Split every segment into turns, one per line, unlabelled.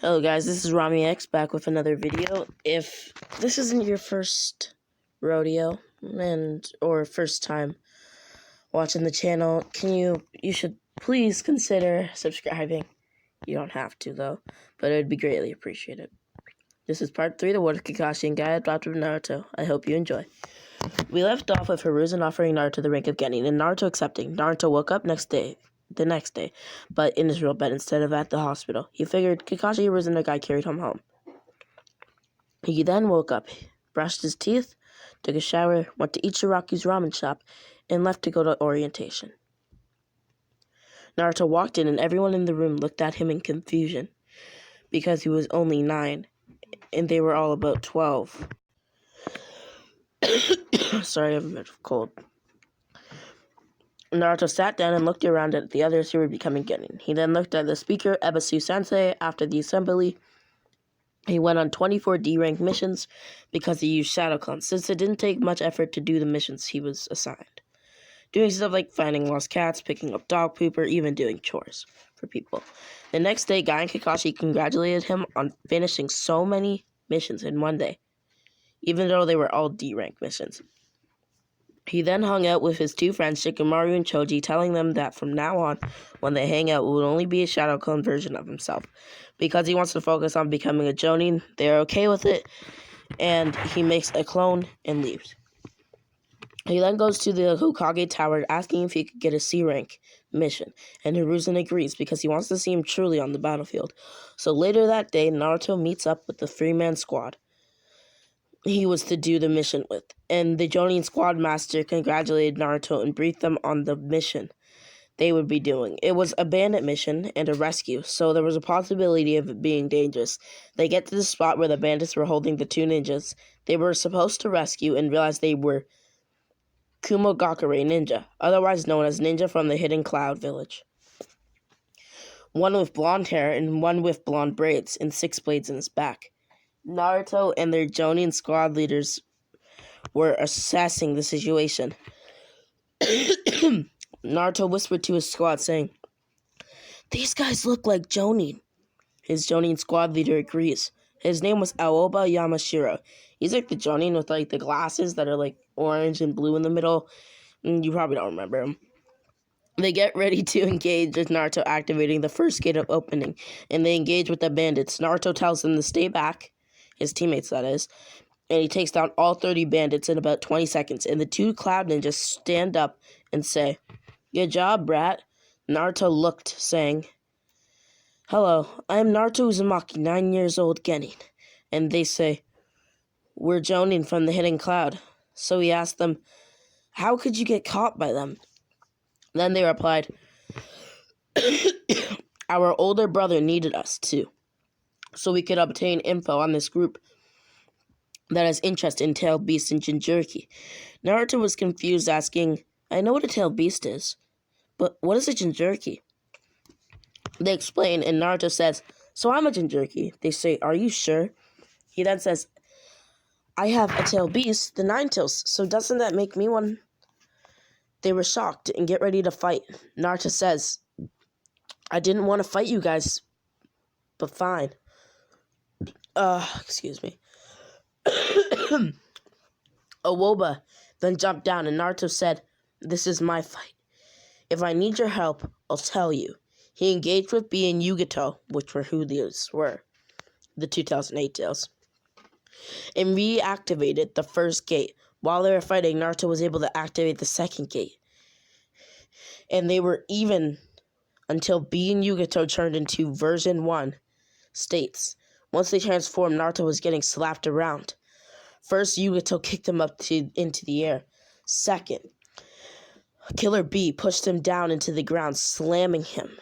Hello guys, this is Rami X back with another video. If this isn't your first rodeo or first time watching the channel, you should please consider subscribing. You don't have to though, but it would be greatly appreciated. This is part 3 of the What of Kakashi and Guy adopted Naruto. I hope you enjoy. We left off with Hiruzen offering Naruto the rank of Genin and Naruto accepting. Naruto woke up the next day, but in his real bed instead of at the hospital. He figured Kakashi, Hiruzen, and Guy carried him home. He then woke up, brushed his teeth, took a shower, went to Ichiraku's ramen shop, and left to go to orientation. Naruto walked in and everyone in the room looked at him in confusion because he was only 9 and they were all about 12. Sorry, I have a bit of cold. Naruto sat down and looked around at the others who were becoming Genin. He then looked at the speaker, Ebisu-sensei. After the assembly, he went on 24 D-rank missions because he used Shadow Clone, since it didn't take much effort to do the missions he was assigned. Doing stuff like finding lost cats, picking up dog poop, or even doing chores for people. The next day, Guy and Kakashi congratulated him on finishing so many missions in one day, even though they were all D-rank missions. He then hung out with his two friends, Shikamaru and Choji, telling them that from now on, when they hang out, it would only be a Shadow Clone version of himself. Because he wants to focus on becoming a Jonin, they're okay with it, and he makes a clone and leaves. He then goes to the Hokage Tower asking if he could get a C-rank mission, and Hiruzen agrees because he wants to see him truly on the battlefield. So later that day, Naruto meets up with the 3-man squad he was to do the mission with, and the Jonin squad master congratulated Naruto and briefed them on the mission they would be doing. It was a bandit mission and a rescue, so there was a possibility of it being dangerous. They get to the spot where the bandits were holding the 2 ninjas they were supposed to rescue and realize they were Kumogakure ninja, otherwise known as ninja from the Hidden Cloud Village. One with blonde hair and one with blonde braids and 6 blades in his back. Naruto and their Jonin squad leaders were assessing the situation. Naruto whispered to his squad, saying, "These guys look like Jonin." His Jonin squad leader agrees. His name was Aoba Yamashiro. He's like the Jonin with like the glasses that are like orange and blue in the middle. You probably don't remember him. They get ready to engage with Naruto activating the first gate of opening, and they engage with the bandits. Naruto tells them to stay back, his teammates that is, and he takes down all 30 bandits in about 20 seconds, and the 2 cloud ninjas stand up and say, "Good job, brat." Naruto looked, saying, "Hello, I am Naruto Uzumaki, 9 years old Genin." And they say, "We're Jonin from the Hidden Cloud." So he asked them, "How could you get caught by them?" Then they replied, "Our older brother needed us to, so we could obtain info on this group that has interest in tailed beasts and Jinchuriki." Naruto was confused, asking, "I know what a tailed beast is, but what is a Jinchuriki?" They explain, and Naruto says, "So I'm a Jinchuriki." They say, "Are you sure?" He then says, "I have a tailed beast, the 9 tails, so doesn't that make me one?" They were shocked and get ready to fight. Naruto says, "I didn't want to fight you guys, but fine." Excuse me. Awoba then jumped down, and Naruto said, "This is my fight. If I need your help, I'll tell you." He engaged with B and Yugito, which were who these were, the 2 tails and 8 tails, and reactivated the first gate. While they were fighting, Naruto was able to activate the second gate, and they were even until B and Yugito turned into version 1 states. Once they transformed, Naruto was getting slapped around. First, Yugito kicked him up into the air. Second, Killer B pushed him down into the ground, slamming him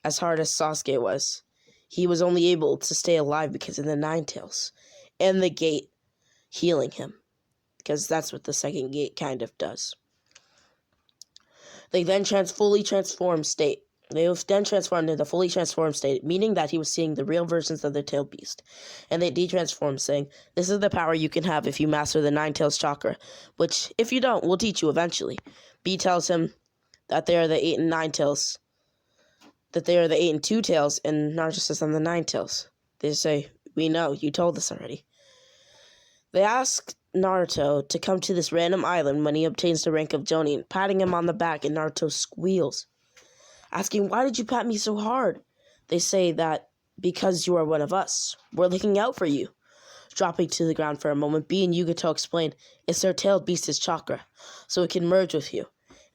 as hard as Sasuke was. He was only able to stay alive because of the 9 tails and the gate healing him, because that's what the second gate kind of does. They then fully transformed state. They then transformed into the fully transformed state, meaning that he was seeing the real versions of the tailed beast. And they de-transformed, saying, "This is the power you can have if you master the 9 tails chakra, which, if you don't, we'll teach you eventually." B tells him that they are the 8 and 9 tails, that they are the 8 and 2 tails, and Naruto says, "I'm the 9 tails." They say, we know, you told us already. They ask Naruto to come to this random island when he obtains the rank of Jonin, patting him on the back, and Naruto squeals, asking, why did you pat me so hard? They say that because you are one of us. We're looking out for you. Dropping to the ground for a moment, Bee and Yugato explain it's their tailed beast's chakra, so it can merge with you.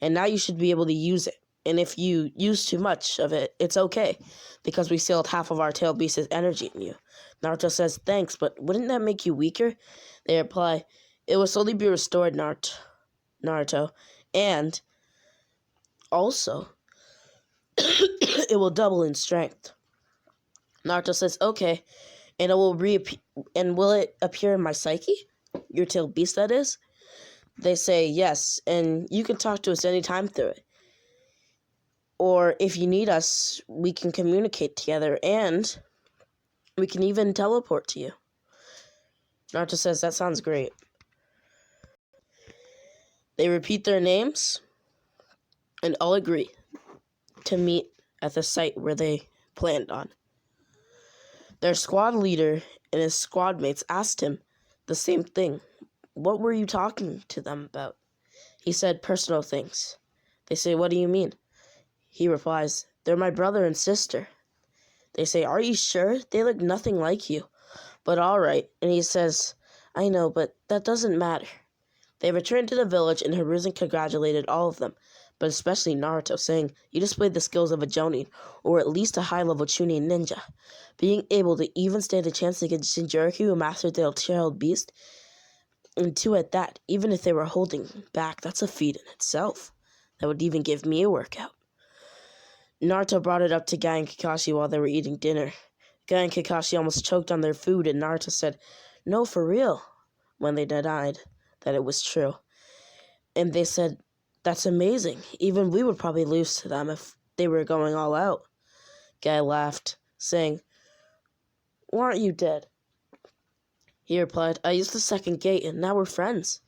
And now you should be able to use it. And if you use too much of it, it's okay, because we sealed half of our tailed beast's energy in you. Naruto says, thanks, but wouldn't that make you weaker? They reply, it will slowly be restored, Naruto. And also, it will double in strength. Naruto says, okay, and it will and will it appear in my psyche? Your tailed beast, that is? They say, yes, and you can talk to us anytime through it. Or if you need us, we can communicate together, and we can even teleport to you. Naruto says, that sounds great. They repeat their names, and all agree to meet at the site where they planned on. Their squad leader and his squad mates asked him the same thing. What were you talking to them about? He said, personal things. They say, what do you mean? He replies, they're my brother and sister. They say, are you sure? They look nothing like you. But all right. And he says, I know, but that doesn't matter. They returned to the village, and Hiruzen congratulated all of them, but especially Naruto, saying, you displayed the skills of a Jonin, or at least a high-level Chunin ninja. Being able to even stand a chance against Jinchuriki, who mastered the tailed beast, and two at that, even if they were holding back, that's a feat in itself. That would even give me a workout. Naruto brought it up to Guy and Kakashi while they were eating dinner. Guy and Kakashi almost choked on their food, and Naruto said, no, for real, when they denied that it was true. And they said, that's amazing. Even we would probably lose to them if they were going all out. Guy laughed, saying, why aren't you dead? He replied, I used the second gate, and now we're friends.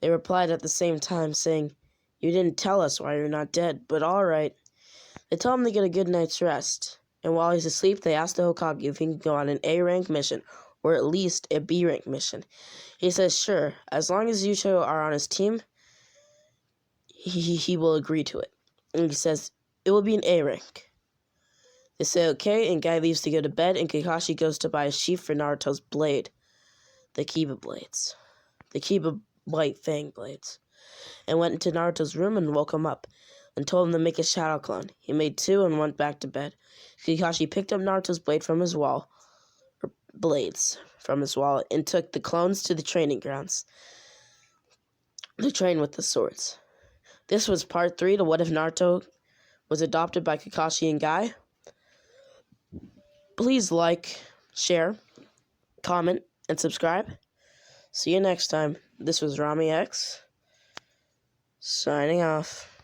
They replied at the same time, saying, you didn't tell us why you're not dead, but all right. They tell him to get a good night's rest, and while he's asleep, they ask the Hokage if he can go on an A-rank mission, or at least a B-rank mission. He says, sure, as long as you two are on his team, he will agree to it. And he says, it will be an A-rank. They say okay, and Guy leaves to go to bed, and Kakashi goes to buy a sheath for Naruto's blade. The Kiba blades. The Kiba white fang blades. And went into Naruto's room and woke him up, and told him to make a shadow clone. He made 2 and went back to bed. Kakashi picked up Naruto's blades from his wall, and took the clones to the training grounds to train with the swords. This was part 3 to What If Naruto Was Adopted by Kakashi and Guy. Please like, share, comment, and subscribe. See you next time. This was Rami X, signing off.